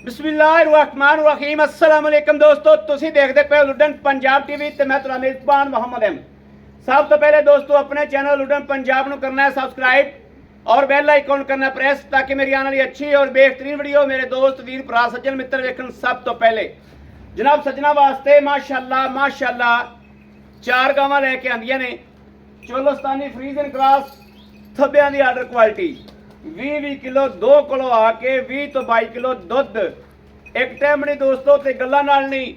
बिस्मिल्लाहिर्रहमानिर्रहीम अस्सलाम वालेकुम दोस्तों, तुसी देखते पे लुडन पंजाब टीवी ते मैं तुहाडा मेज़बान मोहम्मद अहमद। सब तो पहले दोस्तों अपने चैनल लुडन पंजाब नूं करना है सब्सक्राइब और बेल आइकन करना प्रेस ताकि मेरी आने वाली अच्छी और बेहतरीन वीडियो मेरे दोस्त वीर भरा सज्जन मित्र वेखण। सब तो पहले जनाब सज्जना वास्ते माशाअल्लाह माशाअल्लाह 4 गावां लैके आंदियां ने चोलस्तानी फ्रीज एंड क्रॉस थब्बियां दी आर्डर क्वालिटी 20 किलो 2 किलो आके 20 तो 22 किलो दुध एक टाइम नहीं दोस्तों ते गल्लां नाल नहीं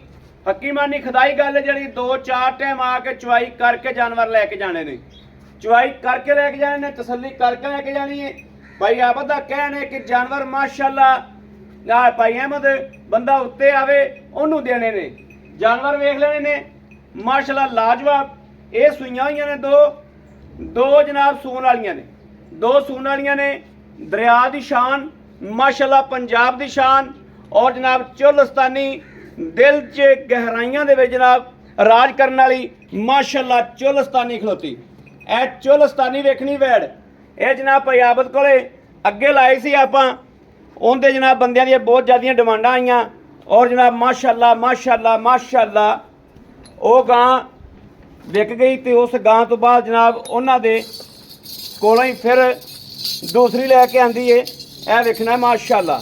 हकीमानी खदाई गल जी 2-4 टाइम आके चुवाई करके जानवर लैके जाने ने, चुवाई करके लैके जाने ने, तसल्ली करके लैके जानी है। भाई अहमद का कहना है कि जानवर माशाअल्लाह भाई अहमद बंदा उत्ते आवे ओनू देने ने, जानवर वेख लेने ने माशाअल्लाह लाजवाब। ये सुइयां हुई ने दो जनाब सून वालियां ने, 2 सून वालियां ने, दरिया की शान माशाअल्लाह पंजाब की शान और जनाब चोलस्तानी दिल च गहराइयां दे विच जनाब राज करने वाली माशाअल्लाह चोलस्तानी खलोती। ए चोलस्तानी वेखनी वैड़ ये जनाब भाई आबद कोले अगे लाई सी आपां उनके जनाब बंदियां दी बहुत ज़्यादा डिमांडां आईयां और जनाब माशाअल्लाह माशाअल्लाह माशाअल्लाह वो गां विक गई तो उस गां तो बाद जनाब उन्हां दे कोलों ही फिर दूसरी लैके आंदी है। यह वेखना माशाअल्लाह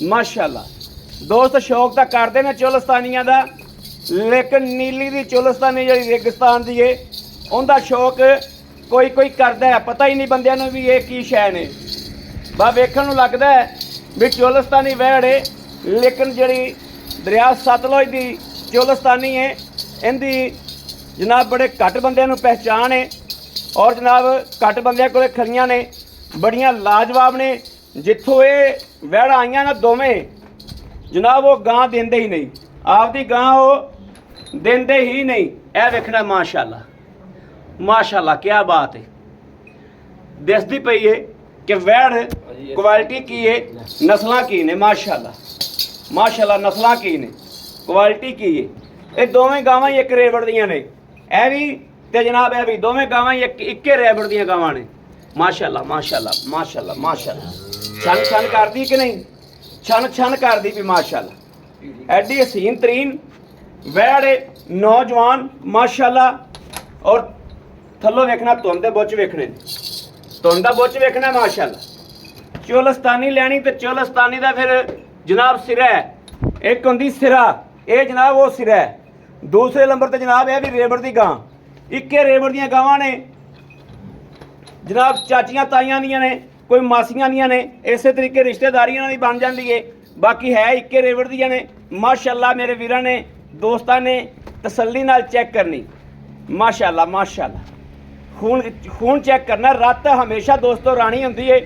माशाअल्लाह दोस्त शौक तो करते हैं चोलस्तानिया का, लेकिन नीली दी चोलस्तानी जी रेगिस्तान की है उनका शौक कोई कोई करता है, पता ही नहीं बंदियां नूं भी ये की शै ने। बस वेखण नूं लगदा है भी चोलस्तानी वैड़ है, लेकिन जी दरिया सतलुज की चोलस्तानी है इनकी जनाब बड़े घट बंदियां नूं पहचान है और जनाब घट बंदियां कोले खड़ियां ने बड़ियां लाजवाब ने। जिथों ये वैड़ आईयां ना दोवें जनाब वो गां देंदे ही नहीं, आपदी गां वो देंदे ही नहीं। यह वेखना माशाअल्लाह माशाअल्लाह क्या बात है, दसदी पई है कि वैड़ क्वालिटी की है, नस्लां की ने माशाअल्लाह माशाअल्लाह नस्लां की ने क्वालिटी की है। ये दोवें गावां एक रेवड़ दियां ने, यह भी ते जनाब यह भी दोवें गावां इक्के रेवड़ दियां गावां ने माशाअल्लाह माशाअल्लाह माशाअल्लाह माशाअल्लाह। छन छन कर दी कि नहीं, छन छन कर दी भी माशाअल्लाह। एडी हसीन तरीन वैड़ नौजवान माशाअल्लाह और थल्लों वेखना धुंद दे बुच वेखने, धुंद दा बुच वेखना माशाअल्लाह। चोलस्तानी लैनी तो चोलस्तानी का फिर जनाब सिरा है, एक होंदी सिरा, ये जनाब वो सिरा है। दूसरे नंबर पर जनाब यह भी रेवड़ की गां, इक्के रेवड़ दियां गावां ने जनाब, चाचियां ताइयां दियां ने, कोई मासियां दियां ने, इस तरीके रिश्तेदारियां दी बन जाती है। बाकी है इक्के रेवड़ दियां ने माशाअल्लाह। मेरे वीरां ने दोस्तां ने तसल्ली नाल चेक करनी माशाअल्लाह माशाअल्लाह। खून चेक करना, रत हमेशा दोस्तों राणी होंदी है,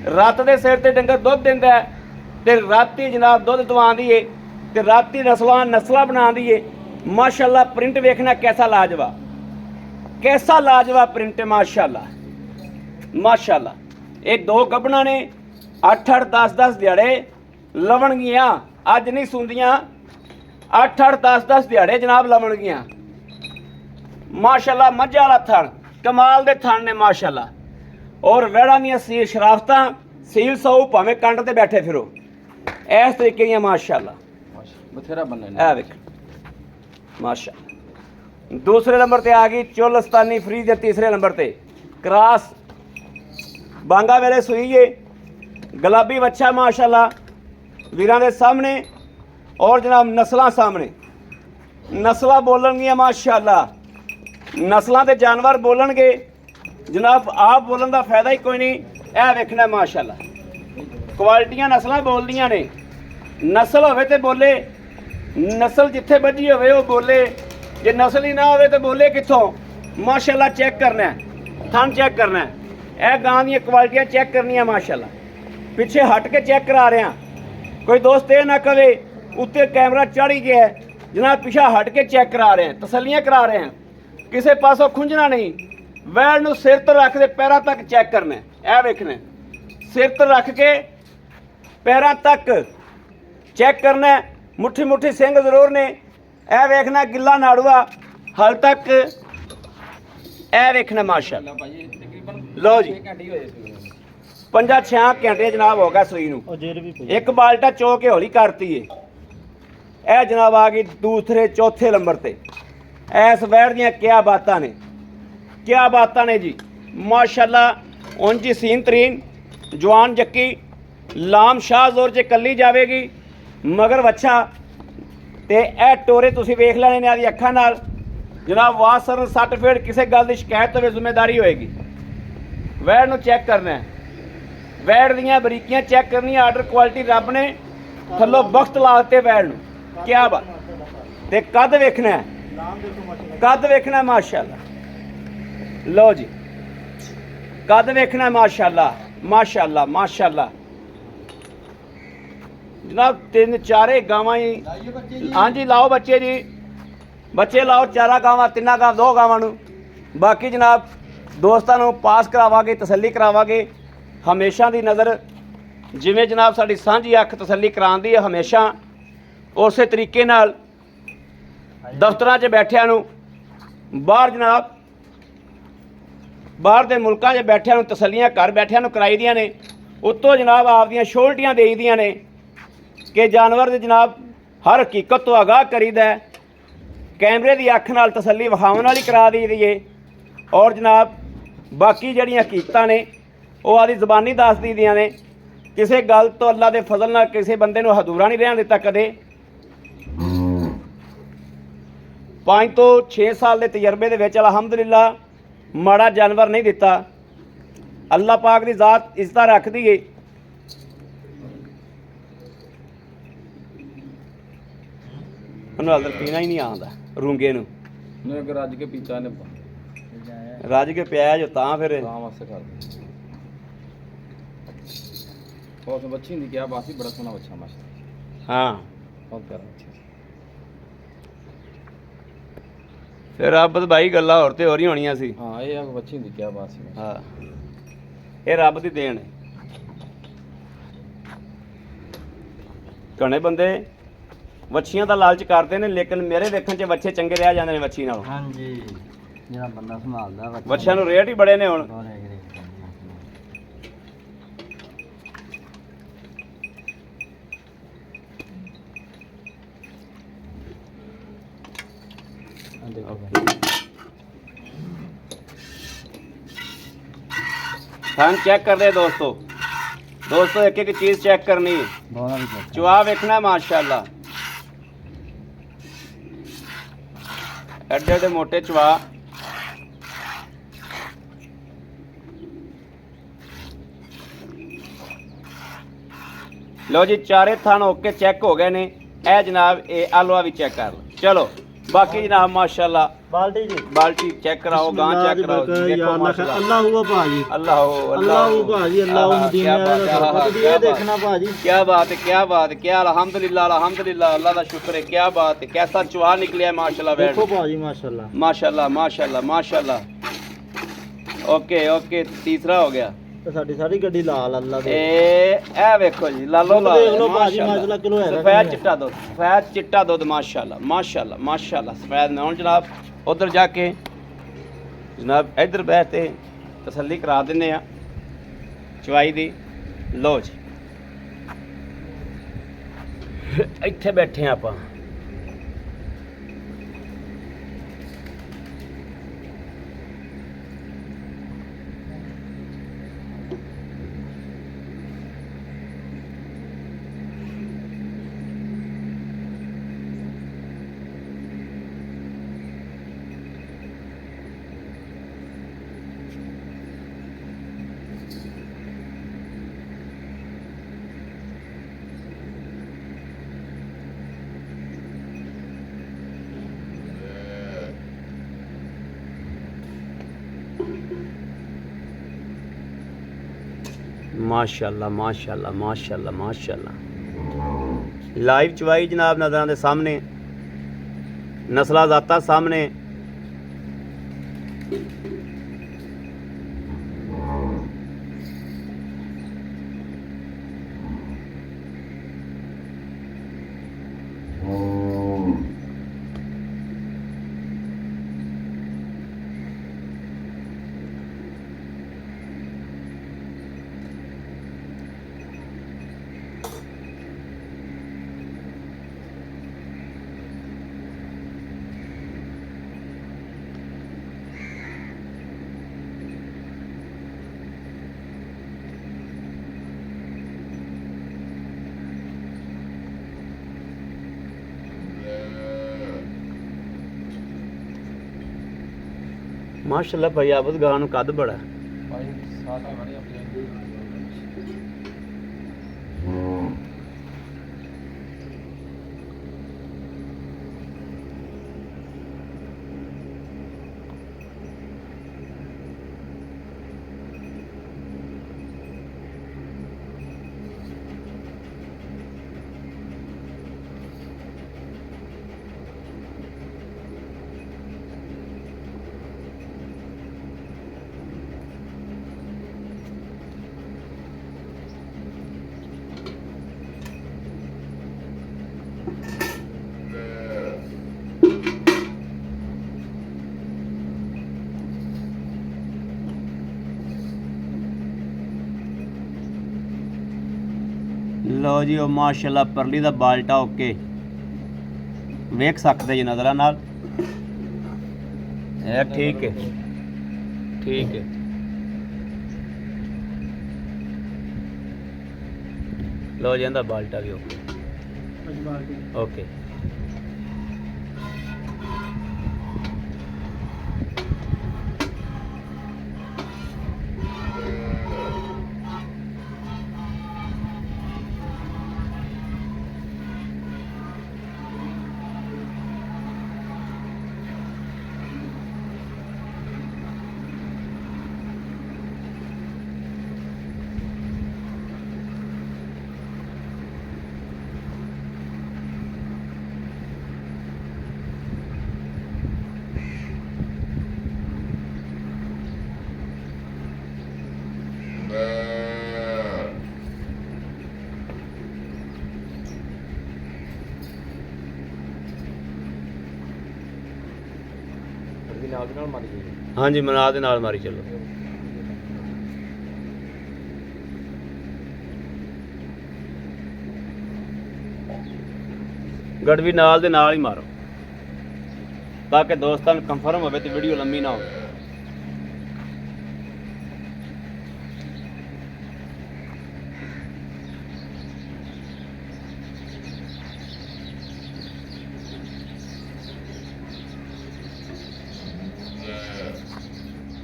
रत दे सिर ते डंगर दुध दिंदा है ते राती जनाब दुध दवांदी है ते राती नस्लां बनांदी है माशाअल्लाह। प्रिंट वेखना कैसा लाजवाब प्रिंट माशाअल्लाह माशाअल्लाह। ये 2 गबना ने 8-8 10-10 दिहाड़े लवणगियां, अज नहीं सुंदियां 8-8 10-10 दिहाड़े जनाब लवणगियां माशाअल्लाह। मझा वाला थण कमाल दे थण ने माशाअल्लाह और वैड़ा दियां शराफतां सील सौ भावें कंड ते बैठे फिरो इस तरीके दियां माशाअल्लाह बथेरा बनना है माशाअल्लाह। दूसरे नंबर ते आ गई चोलस्तानी फ्रीज, तीसरे नंबर ते क्रॉस बांगा वेले सुई है, गुलाबी बच्चा माशाअल्लाह वीरां दे सामने और जनाब नस्लां सामने, नस्लां बोलणगियां माशाअल्लाह। नस्लां ते जानवर बोलणगे जनाब, आप बोलन दा फायदा ही कोई नहीं। यह वेखना माशाअल्लाह क्वालिटियां नस्लां बोलदियां ने, नस्ल होवे ते बोले, नस्ल जिथे बजी होवे वो बोले, जे नस्ल ही ना होवे तो बोले कित्थों माशाअल्लाह। चेक करना है, थन चेक करना है, यह गां दी क्वालिटियां चेक करनियां माशाअल्लाह। पिछे हट के चेक करा रहे हैं, कोई दोस्त ये ना कहे उत्ते कैमरा चढ़ ही गया जनाब, पिछा हट के चेक करा रहे हैं, तसल्लियां करा रहे हैं, किसी पासों खुंजना नहीं। वैड़ नूं सिर तो रख दे पैरों तक चेक करना है, यह वेखना सिर तो रख के पैरों तक चेक करना है। मुट्ठी मुट्ठी सिंग जरूर ने, यह वेखना गिला नाड़ूआ हल तक, यह वेखना माशाअल्लाह। लो जी 5-6 ਘੰਟੇ ਜਨਾਬ ਹੋ ਗਿਆ ਸੂਈ ਨੂੰ। ਇੱਕ ਬਾਲਟਾ ਚੋ ਕੇ ਹੌਲੀ ਕਰਤੀ ਏ। ਇਹ ਜਨਾਬ ਆ ਗਈ ਦੂਸਰੇ ਚੌਥੇ ਨੰਬਰ ਤੇ। ਇਸ ਵੈੜ ਦੀਆਂ ਕਿਆ ਬਾਤਾਂ ਨੇ, ਕਿਆ ਬਾਤਾਂ ਨੇ ਜੀ ਮਾਸ਼ਾਅੱਲਾ। ਉਂਝ ਹੀ ਸੀਨ ਤਰੀਨ ਜਵਾਨ ਜੱਕੀ ਲਾਮ ਸ਼ਾਹ ਜ਼ੋਰ 'ਚ ਕੱਲੀ ਜਾਵੇਗੀ ਮਗਰ ਵੱਛਾ। ਤੇ ਇਹ ਟੋਰੇ ਤੁਸੀਂ ਵੇਖ ਲੈਣੇ ਨੇ ਆਦੀ ਅੱਖਾਂ ਨਾਲ ਜਨਾਬ। ਵਾਸਰ ਸੱਟ ਫੇੜ ਕਿਸੇ ਗੱਲ ਦੀ ਸ਼ਿਕਾਇਤ ਹੋਵੇ ਜ਼ਿੰਮੇਦਾਰੀ ਹੋਏਗੀ। ਵੈੜ ਨੂੰ ਚੈੱਕ ਕਰਨਾ ਹੈ, ਵੈੜ ਦੀਆਂ ਬਰੀਕੀਆਂ ਚੈੱਕ ਕਰਨੀਆਂ। ਆਰਡਰ ਕੁਆਲਿਟੀ ਰੱਬ ਨੇ ਥੱਲੋਂ ਬਖਤ ਲਾ ਦਿੱਤੇ ਵੈੜ ਨੂੰ। ਕਿਆ ਬਾਤ। ਤੇ ਕੱਦ ਵੇਖਣਾ ਹੈ, ਕੱਦ ਵੇਖਣਾ ਮਾਸ਼ਾਅੱਲਾ। ਲਓ ਜੀ ਕੱਦ ਵੇਖਣਾ ਮਾਸ਼ਾਅੱਲਾ ਮਾਸ਼ਾਅੱਲਾ ਮਾਸ਼ਾਅੱਲਾ। ਜਨਾਬ 3-4 ਗਾਵਾਂ ਹੀ। ਹਾਂਜੀ ਲਾਓ ਬੱਚੇ ਜੀ, ਬੱਚੇ ਲਾਓ। 4 ਗਾਵਾਂ, 3 ਗਾਵਾਂ, 2 ਗਾਵਾਂ ਨੂੰ। ਬਾਕੀ ਜਨਾਬ ਦੋਸਤਾਂ ਨੂੰ ਪਾਸ ਕਰਾਵਾਂਗੇ, ਤਸੱਲੀ ਕਰਾਵਾਂਗੇ। ਹਮੇਸ਼ਾ ਦੀ ਨਜ਼ਰ ਜਿਵੇਂ ਜਨਾਬ ਸਾਡੀ ਸਾਂਝੀ ਅੱਖ ਤਸੱਲੀ ਕਰਾਉਂਦੀ ਹੈ, ਹਮੇਸ਼ਾ ਉਸੇ ਤਰੀਕੇ ਨਾਲ ਦਫ਼ਤਰਾਂ 'ਚ ਬੈਠਿਆਂ ਨੂੰ, ਬਾਹਰ ਜਨਾਬ ਬਾਹਰ ਦੇ ਮੁਲਕਾਂ 'ਚ ਬੈਠਿਆਂ ਨੂੰ ਤਸੱਲੀਆਂ ਘਰ ਬੈਠਿਆਂ ਨੂੰ ਕਰਾਈ ਦੀਆਂ ਨੇ। ਉੱਤੋਂ ਜਨਾਬ ਆਪਦੀਆਂ ਸ਼ੋਲਟੀਆਂ ਦੇਈ ਦੀਆਂ ਨੇ ਕਿ ਜਾਨਵਰ ਦੇ ਜਨਾਬ ਹਰ ਹਕੀਕਤ ਤੋਂ ਆਗਾਹ ਕਰੀਦਾ। ਕੈਮਰੇ ਦੀ ਅੱਖ ਨਾਲ ਤਸੱਲੀ ਵਿਖਾਉਣ ਵਾਲੀ ਕਰਾ ਦਈਦੀ ਏ। ਔਰ ਜਨਾਬ ਬਾਕੀ ਜਿਹੜੀਆਂ ਹਕੀਕਤਾਂ ਨੇ ਉਹ ਆਦੀ ਜ਼ਬਾਨੀ ਦੱਸ ਦਈਦੀਆਂ ਨੇ। ਕਿਸੇ ਗੱਲ ਤੋਂ ਅੱਲਾ ਦੇ ਫਜ਼ਲ ਨਾਲ ਕਿਸੇ ਬੰਦੇ ਨੂੰ ਹਦੂਰਾ ਨਹੀਂ ਰਹਿਣ ਦਿੱਤਾ ਕਦੇ। 5 ਤੋਂ 6 ਸਾਲ ਦੇ ਤਜਰਬੇ ਦੇ ਵਿੱਚ ਅਲਹਮਦੁਲਿਲਾ ਮਾੜਾ ਜਾਨਵਰ ਨਹੀਂ ਦਿੱਤਾ। ਅੱਲਾ ਪਾਕ ਦੀ ਜ਼ਾਤ ਇਜ਼ਤਾ ਰੱਖਦੀ ਏ। ਉਹਨੂੰ ਹਲਦਰ ਪੀਣਾ ਹੀ ਨਹੀਂ ਆਉਂਦਾ ਰੂੰਗੇ ਨੂੰ। ਰੱਜ ਕੇ ਪੀਤਾ ਨੇ, ਰੱਜ ਕੇ ਪਿਆ ਜੋ ਤਾਂ ਫਿਰ ਵਾਸਤੇ ਕਰਦੇ। ਉਸ ਬੱਚੀ ਦੀ ਕਿਆ ਬਾਤ ਸੀ, ਬੜਾ ਸੋਹਣਾ ਬੱਚਾ ਮਾਸ਼ਾਅੱਲਾ। ਹਾਂ ਬਹੁਤ ਪਿਆਰਾ ਬੱਚਾ। ਫਿਰ ਰੱਬ ਦੀ ਭਾਈ ਗੱਲਾਂ ਹੋਰ ਤੇ ਹੋਰ ਹੀ ਹੋਣੀਆਂ ਸੀ। ਹਾਂ ਇਹ ਆ ਬੱਚੀ ਦੀ ਕਿਆ ਬਾਤ ਸੀ। ਹਾਂ ਇਹ ਰੱਬ ਦੀ ਦੇਣ ਹੈ। ਘਣੇ ਬੰਦੇ ਵੱਛੀਆਂ ਦਾ ਲਾਲਚ ਕਰਦੇ ਨੇ, ਲੇਕਿਨ ਮੇਰੇ ਵੇਖਣ 'ਚ ਵੱਛੇ ਚੰਗੇ ਰਹਿ ਜਾਂਦੇ ਨੇ ਵੱਛੀ ਨਾਲੋਂ। ਹਾਂਜੀ ਜਿਹੜਾ ਬੰਦਾ ਸੰਭਾਲਦਾ ਵੱਛਿਆਂ ਨੂੰ ਰੇਟ ਹੀ ਬੜੇ ਨੇ ਹੁਣ। ਥਣ ਚੈੱਕ कर रहे दोस्तों एक एक चीज चेक करनी है। चुहा वेखना माशाल्लाह, एडे एडे मोटे चुहा। लो जी चारे थन ओके चेक हो गए ने। ए जनाब ये आलवा भी चेक कर लो। चलो बाकी जनाब माशाल्लाह बाल्टी जी, बाल्टी चेक कराओ, गां चेक कराओ। देखो माशाल्लाह अल्लाह हुआ भाजी, अल्लाह अल्लाह भाजी, अल्लाह मदीने वाला ये देखना भाजी। क्या बात है, क्या बात है, क्या अल्हम्दुलिल्लाह अल्हम्दुलिल्लाह, अल्लाह का शुक्र है। क्या बात है, कैसा चुहा निकलिया माशाल्लाह। देखो भाजी माशाल्लाह माशाल्लाह माशाल्लाह माशाल्लाह। ओके ओके तीसरा हो गया। तो साडी सारी गड्डी लाल अल्लाह दे। ए वेखो जी लालो लाल देख लो भाजी माशाल्लाह किलो है। सफेद चिट्टा दूध माशाल्लाह माशाल्लाह माशाल्लाह सफेद में। जनाब उधर जाके जनाब इधर बैठते तसल्ली करा दिन्ने आ चवाई दी। लो जी ਇੱਥੇ ਬੈਠੇ ਆਪਾਂ। माशाल्लाह माशाल्लाह माशाल्लाह माशाल्लाह। लाइव चवाई जनाब नज़रां दे सामने, नस्ला ज़ाता सामने। ਮਾਸ਼ਾਅੱਲਾ ਭਾਈ ਆਬਦ ਗਾਂ ਨੂੰ ਕੱਦ ਬੜਾ ਭਾਈ ਸਾਥ ਵਾਲੀ ਆਪਣੀ ਲਓ ਜੀ ਉਹ ਮਾਸ਼ਾਅੱਲਾ ਪਰਲੀ ਦਾ ਬਾਲਟਾ ਓਕੇ ਵੇਖ ਸਕਦੇ ਜੀ ਨਜ਼ਰਾਂ ਨਾਲ ਇਹ ਠੀਕ ਹੈ ਠੀਕ ਹੈ ਲਓ ਜੀ ਇਹਦਾ ਬਾਲਟਾ ਵੀ ਓਕੇ ਓਕੇ ਨਾਲ ਮਾਰੀ ਹਾਂਜੀ ਮਨਾ ਦੇ ਨਾਲ ਮਾਰੀ ਚਲੋ ਗੜਵੀ ਨਾਲ ਦੇ ਨਾਲ ਹੀ ਮਾਰੋ ਤਾਂ ਕਿ ਦੋਸਤਾਂ ਨੂੰ ਕੰਫਰਮ ਹੋਵੇ ਤੇ ਵੀਡੀਓ ਲੰਮੀ ਨਾ ਹੋਵੇ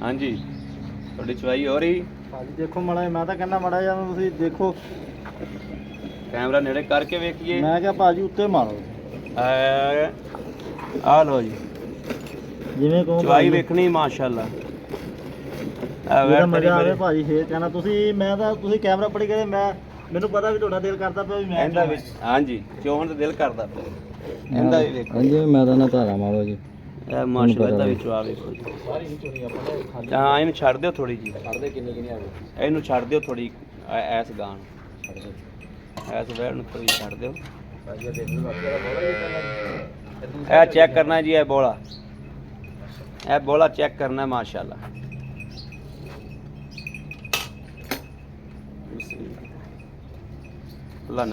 ਹਾਂਜੀ ਤੁਹਾਡੀ ਚਵਾਈ ਹੋ ਰਹੀ ਭਾਜੀ ਦੇਖੋ ਮਾੜਾ ਮੈਂ ਤਾਂ ਕਹਿੰਦਾ ਮਾੜਾ ਜਿਹਾ ਤੁਸੀਂ ਦੇਖੋ ਕੈਮਰਾ ਨੇੜੇ ਕਰਕੇ ਵੇਖੀਏ ਮੈਂ ਕਿਹਾ ਭਾਜੀ ਉੱਤੇ ਮਾਰੋ ਆ ਲੋ ਜੀ ਜਿਵੇਂ ਕਹੋ ਚਵਾਈ ਵੇਖਣੀ ਮਾਸ਼ਾਅੱਲਾ ਇਹਦਾ ਮਜ਼ਾ ਆਵੇ ਭਾਜੀ ਫੇਰ ਕਹਿਣਾ ਤੁਸੀਂ ਮੈਂ ਤਾਂ ਤੁਸੀਂ ਕੈਮਰਾ ਪੜੀ ਕਰੇ ਮੈਂ ਮੈਨੂੰ ਪਤਾ ਵੀ ਤੁਹਾਡਾ ਦਿਲ ਕਰਦਾ ਪਿਆ ਵੀ ਮੈਂ ਇਹਦਾ ਵਿੱਚ ਹਾਂਜੀ ਚੋਣ ਦਾ ਦਿਲ ਕਰਦਾ ਪਿਆ ਇਹਦਾ ਵੀ ਵੇਖੋ ਹਾਂਜੀ ਮੈਂ ਤਾਂ ਨਾ ਧਾਰਾ ਮਾਰੋ ਜੀ ਇਹ ਮਾਸ਼ਾਅੱਲਾ ਦਾ ਵੀ ਚਵਾ ਵੇਖੋ ਜੀ ਸਾਰੀ ਨਹੀਂ ਚੋਣੀ ਆਪਾਂ ਨੇ ਹਾਂ ਇਹਨੂੰ ਛੱਡ ਦਿਓ ਥੋੜੀ ਜੀ ਛੱਡਦੇ ਕਿੰਨੇ ਕਿੰਨੇ ਆ ਗਏ ਇਹਨੂੰ ਛੱਡ ਦਿਓ ਥੋੜੀ ਐਸ ਗਾਂ ਨੂੰ ਛੱਡ ਦਿਓ ਐਸ ਵੈਰ ਨੂੰ ਥੋੜੀ ਛੱਡ ਦਿਓ ਭਾਜੀ ਦੇਖ ਲਓ ਆਪਣਾ ਬੋਲਾ ਇਹ ਚੈੱਕ ਕਰਨਾ ਜੀ ਇਹ ਬੋਲਾ ਚੈੱਕ ਕਰਨਾ ਮਾਸ਼ਾਅੱਲਾ ਅੱਲਾ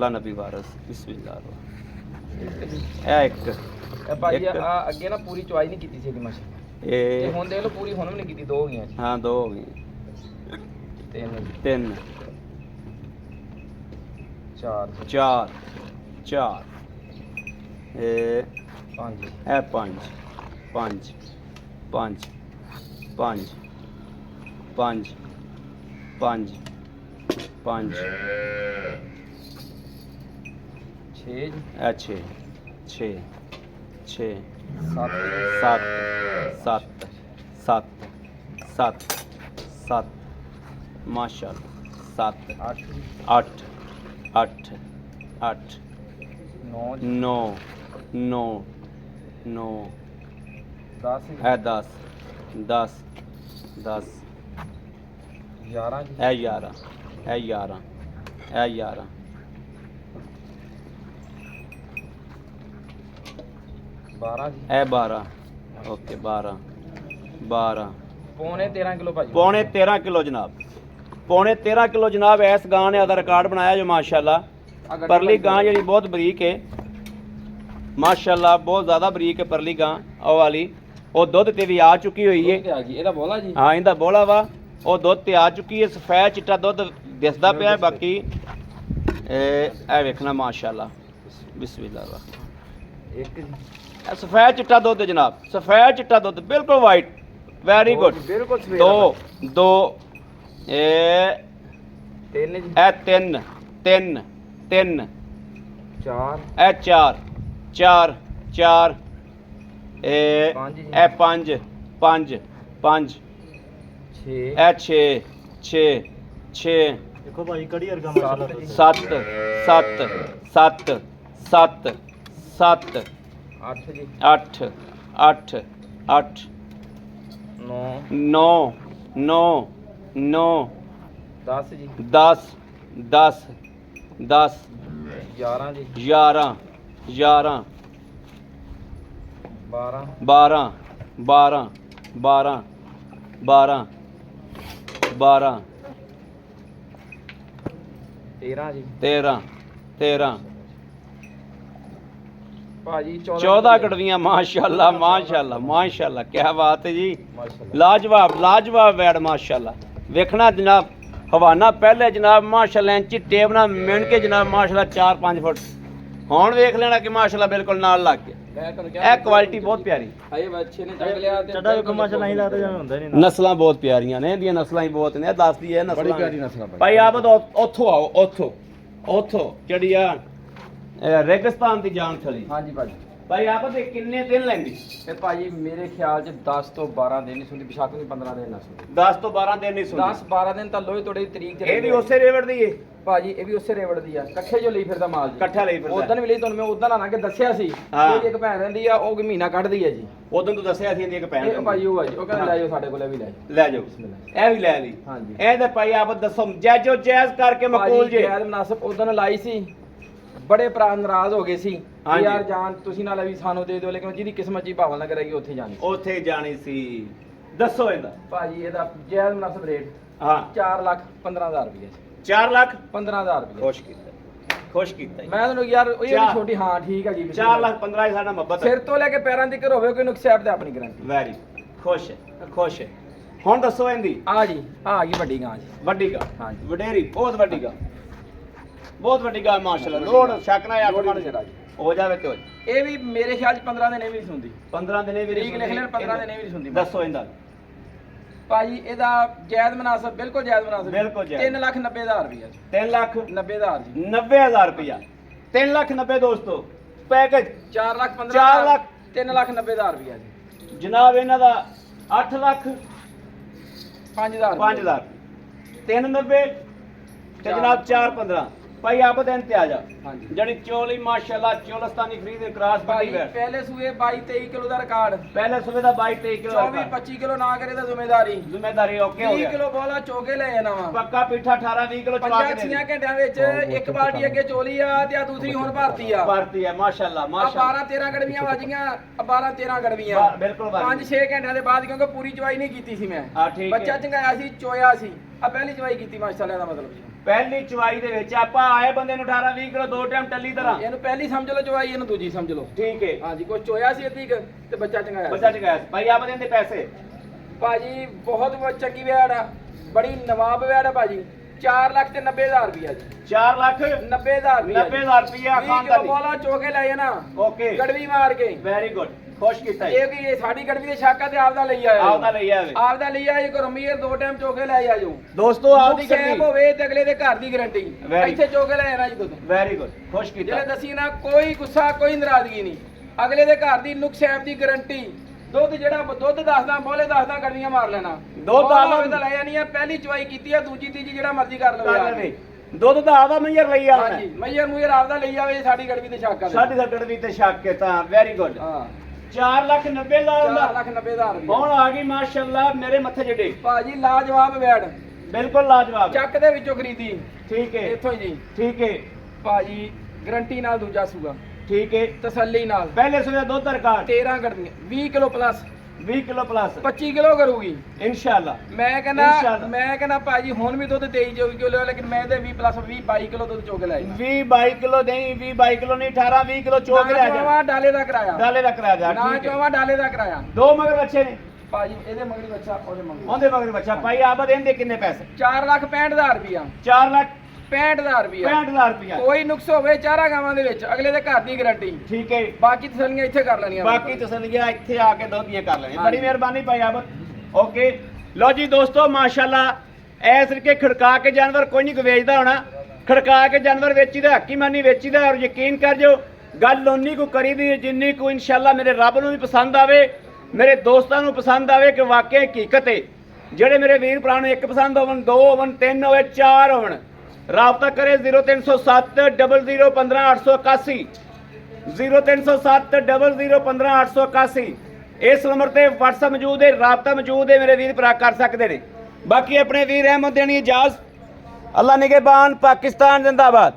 ਨਬੀ ਵਾਰਸ ਬਿਸਮਿल्लाह ਇਹ ਇੱਕ ਇਹ ਭਾਜੀ ਆ ਅੱਗੇ ਨਾ ਪੂਰੀ ਚੁਆਈ ਨਹੀਂ ਕੀਤੀ ਸੀ ਇਹਦੀ ਮਸ਼ੀਨ ਇਹ ਹੁਣ ਦੇਖ ਲਓ ਪੂਰੀ ਹੁਣ ਵੀ ਨਹੀਂ ਕੀਤੀ ਦੋ ਹੋ ਗਈਆਂ ਹਾਂ ਦੋ ਹੋ ਗਈਆਂ ਤਿੰਨ ਚਾਰ ਇਹ ਪੰਜ ਛੇ ਸੱਤ ਮਾਸ਼ਾਅੱਲਾ 8 9 10 11 12 ਓਕੇ 12 ਪੌਣੇ 13 ਕਿਲੋ ਭਾਜੀ ਪੌਣੇ 13 ਕਿਲੋ ਜਨਾਬ ਇਸ ਗਾਂ ਨੇ ਆਦਾ ਰਿਕਾਰਡ ਬਣਾਇਆ ਜੋ ਮਾਸ਼ਾਅੱਲਾ ਪਰਲੀ ਗਾਂ ਜਿਹੜੀ ਬਹੁਤ ਬਰੀਕ ਹੈ ਮਾਸ਼ਾਅੱਲਾ ਬਹੁਤ ਜ਼ਿਆਦਾ ਬਰੀਕ ਹੈ ਪਰਲੀ ਗਾਂ ਉਹ ਵਾਲੀ ਉਹ ਦੁੱਧ ਤੇ ਵੀ ਆ ਚੁੱਕੀ ਹੋਈ ਹੈ ਇਹਦਾ ਬੋਲਾ ਜੀ ਹਾਂ ਇਹਦਾ ਬੋਲਾ ਵਾ ਉਹ ਦੁੱਧ ਤੇ ਆ ਚੁੱਕੀ ਹੈ ਸਫੈਦ ਚਿੱਟਾ ਦੁੱਧ ਦਿਸਦਾ ਪਿਆ ਬਾਕੀ ਇਹ ਵੇਖਣਾ ਮਾਸ਼ਾਅੱਲਾ ਬਿਸਮਿल्लाह ਇੱਕ ਸਫੈਦ ਚਿੱਟਾ ਦੁੱਧ ਜਨਾਬ ਸਫੈਦ ਚਿੱਟਾ ਦੁੱਧ ਬਿਲਕੁਲ ਵਾਈਟ ਵੈਰੀ ਗੁੱਡ ਬਿਲਕੁਲ ਸਵੇਰ ਦੋ ਦੋ ਇਹ 3 ਜੀ ਇਹ ਤਿੰਨ ਤਿੰਨ ਤਿੰਨ 4 ਇਹ ਚਾਰ ਚਾਰ ਚਾਰ ਇਹ ਪੰਜ ਜੀ। ਇਹ ਪੰਜ ਪੰਜ ਪੰਜ 6 ਇਹ ਛੇ ਛੇ ਛੇ ਦੇਖੋ ਭਾਜੀ ਕੜੀ ਵਰਗਾ ਮਾਸ਼ਾਅੱਲਾ ਤੁਸੀਂ। ਸੱਤ ਸੱਤ ਸੱਤ ਸੱਤ ਸੱਤ 8 ਜੀ ਅੱਠ ਅੱਠ ਅੱਠ 9 ਨੌ ਨੌ ਨੌ 10 ਜੀ 10 10 10 11 ਜੀ 11 11 12 12 12 12 12 12 13 ਜੀ 13 13 ਭਾਜੀ 14 ਕੜਵੀਆਂ ਮਾਸ਼ਾਅੱਲਾ ਮਾਸ਼ਾਅੱਲਾ ਮਾਸ਼ਾਅੱਲਾ ਕੀ ਬਾਤ ਹੈ ਜੀ ਮਾਸ਼ਾਅੱਲਾ ਲਾਜਵਾਬ ਲਾਜਵਾਬ ਵੈੜ ਮਾਸ਼ਾਅੱਲਾ ਵੇਖਣਾ ਜਨਾਬ ਹਵਾਨਾ ਪਹਿਲੇ ਜਨਾਬ ਮਾਸ਼ਾਅੱਲਾ ਇੰਚੀ ਟੇਪ ਨਾਲ ਮਿਣ ਕੇ ਜਨਾਬ ਮਾਸ਼ਾਅੱਲਾ 4-5 ਫੁੱਟ ਹੁਣ ਵੇਖ ਲੈਣਾ ਕਿ ਮਾਸ਼ਾਅੱਲਾ ਬਿਲਕੁਲ ਨਾਲ ਲੱਗ ਗਿਆ ਮੈਂ ਤੁਹਾਨੂੰ ਕਿਹਾ ਇਹ ਕੁਆਲਿਟੀ ਬਹੁਤ ਪਿਆਰੀ ਹਾਏ ਬੱਚੇ ਨੇ ਚੱਕ ਲਿਆ ਤੇ ਚੱਡਾ ਵੇਖੋ ਮਾਸ਼ਾਅੱਲਾ ਨਹੀਂ ਲੱਗਦਾ ਜਿਵੇਂ ਹੁੰਦਾ ਨਹੀਂ ਨਾ। ਨਸਲਾਂ ਬਹੁਤ ਪਿਆਰੀਆਂ ਨੇ ਇਹਦੀਆਂ ਨਸਲਾਂ ਹੀ ਬਹੁਤ ਨੇ ਇਹ ਦੱਸਦੀ ਹੈ ਨਸਲਾਂ ਬੜੀ ਪਿਆਰੀ ਨਸਲ ਆ ਭਾਈ ਆਪ ਉੱਥੋਂ ਆਓ ਉੱਥੋਂ ਉੱਥੋਂ ਜਿਹੜੀ ਆ ਰੇਗਿਸਤਾਨ ਦੀ ਜਾਨ ਥਲੀ ਹਾਂਜੀ ਭਾਜੀ ਭਾਈ ਆਪ ਦੇ ਕਿੰਨੇ ਦਿਨ ਲੈਂਦੀ ਤੇ ਭਾਜੀ ਮੇਰੇ ਖਿਆਲ ਚ 10 ਤੋਂ 12 ਦਿਨ ਨਹੀਂ ਸੁਣਦੀ ਬਿਸ਼ੱਕ ਵੀ 15 ਦਿਨ ਨਾ ਸੁਣਦੀ 10 ਤੋਂ 12 ਦਿਨ ਨਹੀਂ 10 ਸੁਣਦੀ 12 ਦਿਨ ਤਾਂ ਲੋਹੇ ਤੋੜੇ ਦੀ ਤਰੀਕ ਇਹ ਵੀ ਉਸੇ ਰੇਵੜ ਦੀ ਏ ਭਾਜੀ ਇਹ ਵੀ ਉਸੇ ਰੇਵੜ ਦੀ ਆ ਇਕੱਠੇ ਜੋ ਲਈ ਫਿਰਦਾ ਮਾਲ ਜੀ ਇਕੱਠਾ ਲਈ ਫਿਰਦਾ। ਉਦੋਂ ਵੀ ਲਈ ਤੁਹਾਨੂੰ ਮੈਂ ਉਦੋਂ ਨਾ ਕੇ ਦੱਸਿਆ ਸੀ ਹਾਂ। ਇਹ ਇੱਕ ਭੈਣ ਰਹਿੰਦੀ ਆ ਉਹ ਕਿ ਮਹੀਨਾ ਕੱਢਦੀ ਆ ਜੀ ਉਦੋਂ ਤੂੰ ਦੱਸਿਆ ਸੀ ਇਹਦੀ ਇੱਕ ਭੈਣ ਇਹ ਭਾਜੀ ਉਹ ਆ ਜੀ ਉਹ ਕਹਿੰਦਾ ਲੈ ਜਾਓ ਸਾਡੇ ਕੋਲੇ ਵੀ ਲੈ ਜਾਓ ਲੈ ਜਾਓ ਬਿਸਮਿਲ੍ਲਾ। ਇਹ ਵੀ ਲੈ ਲਈ ਹਾਂਜੀ ਇਹ ਤੇ ਭਾਈ ਆਪ ਦੱਸੋ ਜੈਜੋ ਜੈਜ਼ ਕਰਕੇ ਮਕਬੂਲ ਭਾਜੀ ਜੇ ਜੈਦ ਮਨਾਸਬ ਉਦੋਂ ਲਾਈ ਸੀ ਬੜੇ ਭਰਾ ਨਾਰਾਜ਼ ਹੋ ਗਏ ਸੀ ਕਿ ਹਾਂਜੀ। ਯਾਰ ਜਾਨ ਤੁਸੀਂ ਨਾਲ ਵੀ ਸਾਨੂੰ ਦੇ ਦਿਓ ਲੇਕਿਨ ਜਿਹਦੀ ਕਿਸਮਤ ਜੀ ਭਾਵਲ ਨਾ ਕਰੇਗੀ ਉੱਥੇ ਜਾਣੀ ਉੱਥੇ ਜਾਣੀ ਸੀ ਦੱਸੋ ਇਹਦਾ ਭਾਜੀ ਇਹਦਾ ਜੈਦ ਮਨਾਸਬ ਰੇਟ ਹਾਂ 4,15,000 ਰੁਪਏ 4 ਲੱਖ 15,000 ਰੁਪਏ ਖੁਸ਼ ਕੀਤਾ ਖੁਸ਼ ਕੀਤਾ ਜੀ। ਮੈਂ ਤੁਹਾਨੂੰ ਯਾਰ ਇਹ ਵੀ ਚਾਰ। ਛੋਟੀ ਹਾਂ ਠੀਕ ਹੈ ਜੀ 4 ਲੱਖ 15 ਸਾਡਾ ਮੁਹੱਬਤ ਸਿਰ ਤੋਂ ਲੈ ਕੇ ਪੈਰਾਂ ਤੱਕ ਹੋਵੇ ਕੋਈ ਨੁਕਸਾਨ ਤੇ ਆਪਣੀ ਗਾਰੰਟੀ ਵੈਰੀ ਖੁਸ਼ ਹੈ ਖੁਸ਼ ਹੈ ਹੁਣ ਦੱਸੋ ਇਹਦੀ ਆ ਜੀ ਆ ਗਈ ਵੱਡੀ ਗਾਂ ਜੀ ਵੱਡੀ ਗਾ ਹਾਂਜੀ। ਵਡੇਰੀ ਬਹੁਤ ਵੱਡੀ ਗਾ ਬਹੁਤ ਵੱਡੀ ਗਾ ਮਾਸ਼ਾਅੱਲਾ ਲੋੜ ਸ਼ੱਕ ਨਾ ਆਖੋ ਮਨ ਸਿਰਾ ਜੀ। ਹੋ ਜਾਵੇ ਤੇ ਹੋ ਜਾਵੇ। ਇਹ ਵੀ ਮੇਰੇ ਖਿਆਲ ਚ 15 ਦਿਨ ਇਹ ਵੀ ਨਹੀਂ ਸੁਣਦੀ 15 ਦਿਨੇ ਵੀ ਤਰੀਕ ਲਿਖ ਲੈਣ 15 ਦਿਨ ਇਹ ਵੀ ਨਹੀਂ ਸੁਣਦੀ ਦੱਸੋ ਇਹਦਾ ਭਾਜੀ ਇਹਦਾ ਜਾਇਜ਼ ਮਨਾਸਬ ਬਿਲਕੁਲ ਜਾਇਜ਼ ਮਨਾਸਬ ਬਿਲਕੁਲ ਜਾਇਜ਼। 3,90,000 ਰੁਪਏ 3 ਲੱਖ 90,000 ਜੀ 90000 ਰੁਪਇਆ 3 ਲੱਖ 90 ਦੋਸਤੋ ਪੈਕੇਜ 4,15,000 4 ਲੱਖ 3,90,000 ਰੁਪਏ ਜੀ ਜਨਾਬ ਇਹਨਾਂ ਦਾ 8 ਲੱਖ 5,000 5 ਲੱਖ 390 ਤੇ ਜਨਾਬ 415 ਭਾਈ ਆਪ ਦਿਨ ਤੇ ਆ ਜਾ ਹਾਂਜੀ ਜਿਹੜੀ ਚੋਲੀ ਮਾਸ਼ਾਅੱਲਾ ਚੋਲਸਤਾਨੀ ਖਰੀਦ ਕਰਾਸ ਭਾਈ ਪੱਟੀ ਵੇ ਪਹਿਲੇ ਸੂਏ 22-23 ਕਿਲੋ ਦਾ ਰਿਕਾਰਡ ਪਹਿਲੇ ਸੂਬੇ ਦਾ 22 ਕਿਲੋ 24-25 ਕਿਲੋ ਨਾ ਕਰੇ ਤਾਂ ਜ਼ਿੰਮੇਵਾਰੀ ਜ਼ਿੰਮੇਦਾਰੀ ਓਕੇ ਹੋ 20 ਗਿਆ ਕਿਲੋ ਬੋਲਾ ਚੋਕੇ ਲੈ ਜਾਣਾ ਵਾ ਪੱਕਾ ਪੀਠਾ 18 20 ਕਿਲੋ ਚਵਾ ਪੰਜਾਂ ਕੇ ਦੇ 6 ਘੰਟਿਆਂ ਵਿੱਚ ਇੱਕ ਬਾਲਟੀ ਅੱਗੇ ਚੋਲੀ ਆ ਤੇ ਆ ਦੂਸਰੀ ਹੁਣ ਭਰਤੀ ਆ ਭਰਤੀ ਹੈ ਮਾਸ਼ਾਅੱਲਾ ਆ ਮਾਸ਼ਾਅੱਲਾ 12-13 ਗੜਵੀਆਂ ਵੱਜੀਆਂ 12-13 ਗੜਵੀਆਂ ਬਿਲਕੁਲ ਬਾਜੀ 5-6 ਘੰਟਿਆਂ ਦੇ ਬਾਅਦ ਕਿਉਂਕਿ ਪੂਰੀ ਚਵਾਈ ਨਹੀਂ ਕੀਤੀ ਸੀ ਮੈਂ ਹਾਂ ਠੀਕ ਬੱਚਾ ਹੈ ਚੰਗਾਇਆ ਸੀ ਚੋਇਆ ਸੀ ਆ ਪਹਿਲੀ ਚਵਾਈ ਕੀਤੀ ਮਾਸ਼ਾਅੱਲਾ ਦਾ ਮਤਲਬ ਜੀ ਪਹਿਲੀ ਚਵਾਈ ਦੇ ਵਿੱਚ ਆਪਾਂ ਆਏ ਬੰਦੇ ਨੂੰ 18 20 ਕਿਲੋ ਦੋ ਟਾਈਮ ਟੱਲੀ ਤਰ੍ਹਾਂ ਇਹਨੂੰ ਪਹਿਲੀ ਸਮਝ ਲਓ ਚਵਾਈ ਇਹਨੂੰ ਦੂਜੀ ਸਮਝ ਲਓ ਠੀਕ ਹੈ ਹਾਂਜੀ ਕੋਈ ਚੋਇਆ ਸੀ ਅੱਧੀ ਕੁ ਤੇ ਬੱਚਾ ਚੰਗਾਇਆ ਬੱਚਾ ਸੀ। ਚੰਗਾ ਭਾਈ ਆਪ ਦਿੰਦੇ ਪੈਸੇ ਭਾਜੀ ਬਹੁਤ ਚੰਗੀ ਵੈੜ ਆ ਬੜੀ ਨਵਾਬ ਵੈੜ ਆ ਭਾਜੀ 4,90,000 ਰੁਪਇਆ ਜੀ 4 ਲੱਖ 90,000 ਰੁਪਇਆ 90000 ਰੁਪਇਆ ਵੀਹ ਖਾਨ ਕਿਲੋ ਦਾ ਬੋਲਾ ਚੋਕੇ ਲੈ ਜਾਣਾ ਓਕੇ ਗੜਵੀ ਮਾਰ ਕੇ ਵੈਰੀ ਗੁੱਡ ਖੁਸ਼ ਕੀਤਾ ਇਹ ਕੀ ਇਹ ਸਾਡੀ ਗੜਵੀ ਦੇ ਸ਼ਾਕਾ ਤੇ ਆਪਦਾ ਲਈ ਆਇਆ ਆਪਦਾ ਲਈ ਆਵੇ ਆਪਦਾ ਲਈ ਆਇਆ ਜੀ ਰਮੀਰ 2 ਟਾਈਮ ਚੋਕੇ ਲੈ ਜਾਓ ਦੋਸਤੋ ਆਪਦੀ ਸੇਬ ਗੱਡੀ ਹੋਵੇ ਤੇ ਅਗਲੇ ਦੇ ਘਰ ਦੀ ਗਾਰੰਟੀ Very ਇੱਥੇ ਚੋਕੇ ਲੈ ਜਾਣਾ ਜੀ ਦੁੱਧ ਵੈਰੀ ਗੁੱਡ ਖੁਸ਼ ਕੀਤਾ ਜਿਹੜੇ ਦਸੀ ਨਾ ਕੋਈ ਗੁੱਸਾ ਕੋਈ ਨਾਰਾਜ਼ਗੀ ਨਹੀਂ ਅਗਲੇ ਦੇ ਘਰ ਦੀ ਨੁਕਸੈਬ ਦੀ ਗਾਰੰਟੀ ਦੁੱਧ ਜਿਹੜਾ ਦੁੱਧ ਦੱਸਦਾ ਬੋਲੇ ਦੱਸਦਾ ਗੜਵੀਆਂ ਮਾਰ ਲੈਣਾ ਦੁੱਧ ਦੱਸਦਾ ਦੱਸਦਾ ਲੈ ਜਾਣੀ ਆ ਪਹਿਲੀ ਚਵਾਈ ਕੀਤੀ ਆ ਦੂਜੀ ਤੀਜੀ ਜਿਹੜਾ ਮਰਜ਼ੀ ਕਰ ਲਵੇ ਆ ਕੇ। ਦੁੱਧ ਦਾ ਆਦਾ ਮਈਰ ਲਈ ਆਉਣਾ ਹਾਂਜੀ ਮਈਰ ਮੂਇਰ ਆਪਦਾ ਲਈ ਆਵੇ ਸਾਡੀ ਗੜਵੀ ਤੇ ਸ਼ੱਕ ਆ ਸਾਡੀ ਦਾ ਗੜਵੀ ਤੇ ਸ਼ੱਕ ਹੈ ਤਾਂ ਵੈਰੀ ਗੁੱਡ ਹਾਂ 4,90,000 ਦਾ 4,90,000 ਰੁਪਏ ਹੁਣ ਆ ਗਈ ਮਾਸ਼ਾਅੱਲਾ ਮੇਰੇ ਮੱਥੇ ਜਿਹੜੇ ਭਾਜੀ ਲਾਜਵਾਬ ਵੈੜ ਬਿਲਕੁਲ ਲਾਜਵਾਬ ਚੱਕ ਦੇ ਵਿੱਚੋਂ ਖਰੀਦੀ ਠੀਕ ਹੈ ਇੱਥੋਂ ਹੀ ਜੀ ਠੀਕ ਹੈ ਭਾਜੀ ਗਾਰੰਟੀ ਨਾਲ ਦੂਜਾ ਸੂਗਾ ਠੀਕ ਹੈ ਤਸੱਲੀ ਨਾਲ ਪਹਿਲੇ ਸਵੇਰ ਦੁੱਧ ਦਾ ਰਿਕਾਰਡ 13 ਗੜਵੀਆਂ 20 kilo plus 20 kilo plus 25 kilo ਕਰੂਗੀ ਇਨਸ਼ਾਅੱਲਾ ਮੈਂ ਇਨਸ਼ਾਅੱਲਾ। ਕਹਿੰਦਾ ਭਾਜੀ ਹੁਣ ਵੀ ਦੁੱਧ ਦੇਈ ਜਾਊਗੀ ਕਿਲੋ ਲੇਕਿਨ ਮੈਂ ਤੇ 20 ਪਲੱਸ 20 22 ਕਿਲੋ ਦੁੱਧ ਚੋਕ ਲੈ 20 22 ਕਿਲੋ ਨਹੀਂ 20 22 ਕਿਲੋ ਨਹੀਂ 18 20 ਕਿਲੋ ਚੋਕ ਲੈ ਜਾ ਚੋਵਾ ਡਾਲੇ ਦਾ ਕਰਾਇਆ ਡਾਲੇ ਦਾ ਕਰਾ ਜਾ ਨਾ ਠੀਕ ਹੈ ਚੋਵਾ ਡਾਲੇ ਦਾ ਕਰਾਇਆ ਦੋ ਮਗਰ ਬੱਚੇ ਨੇ ਭਾਜੀ ਇਹਦੇ ਮਗਰੀ ਬੱਚਾ ਉਹਦੇ ਮਗਰੀ ਉਹਦੇ ਮਗਰ ਬੱਚਾ ਭਾਈ ਆਪ ਦੇਂਦੇ ਕਿੰਨੇ ਪੈਸੇ 4,65,000 ਰੁਪਇਆ 4,65,000 ਰੁਪਇਆ 65,000 ਰੁਪਇਆ ਕੋਈ ਨੁਕਸ ਹੋਵੇ ਚਾਰਾਂ ਗਾਵਾਂ ਦੇ ਵਿੱਚ ਅਗਲੇ ਦੇ ਘਰ ਦੀ ਗਾਰੰਟੀ ਠੀਕ ਹੈ ਬਾਕੀ ਤਸੱਲੀਆਂ ਇੱਥੇ ਕਰ ਲੈਣੀਆਂ ਬਾਕੀ ਤਸੱਲੀਆਂ ਇੱਥੇ ਆ ਕੇ ਦੁੱਧ ਦੀਆਂ ਕਰ ਲੈਣੀਆਂ ਬੜੀ ਮਿਹਰਬਾਨੀ ਭਾਈ ਆਪ ਓਕੇ ਲਓ ਜੀ ਦੋਸਤੋ ਮਾਸ਼ਾਅੱਲਾ ਐਸ ਕਰਕੇ ਖੜਕਾ ਕੇ ਜਾਨਵਰ ਕੋਈ ਨਹੀਂ ਵੇਚਦਾ ਹੋਣਾ, ਖੜਕਾ ਕੇ ਜਾਨਵਰ ਵੇਚੀਦਾ, ਹੱਕੀ ਮਾਨੀ ਵੇਚੀਦਾ। ਔਰ ਯਕੀਨ ਕਰ ਜੋ ਗੱਲ ਉਨੀ ਕੋ ਕਰੀਦੀ ਜਿੰਨੀ ਕੋ ਇਨਸ਼ਾਅੱਲਾ ਮੇਰੇ ਰੱਬ ਨੂੰ ਵੀ ਪਸੰਦ ਆਵੇ, ਮੇਰੇ ਦੋਸਤਾਂ ਨੂੰ ਪਸੰਦ ਆਵੇ ਕਿ ਵਾਕਿਆ ਹਕੀਕਤ ਹੈ। ਜਿਹੜੇ ਮੇਰੇ ਵੀਰ ਭਰਾ ਨੂੰ ਇੱਕ ਪਸੰਦ ਹੋਵਣ, ਦੋ ਹੋਵਣ, ਤਿੰਨ ਹੋਵੇ, ਚਾਰ ਹੋਵਣ, ਰਾਬਤਾ ਕਰੇ 0307 00 15 881 0307 00 15 881। ਇਸ ਨੰਬਰ ਤੇ WhatsApp ਮੌਜੂਦ ਹੈ, ਰਾਬਤਾ ਮੌਜੂਦ ਹੈ, ਮੇਰੇ ਵੀਰ ਭਰਾ ਕਰ ਸਕਦੇ ਨੇ। ਬਾਕੀ ਆਪਣੇ ਵੀਰ ਅਹਿਮਦ ਦੇਣੀ ਇਜਾਜ਼ਤ। ਅੱਲਾ ਨਿਗਹਿਬਾਨ, ਪਾਕਿਸਤਾਨ ਜਿੰਦਾਬਾਦ।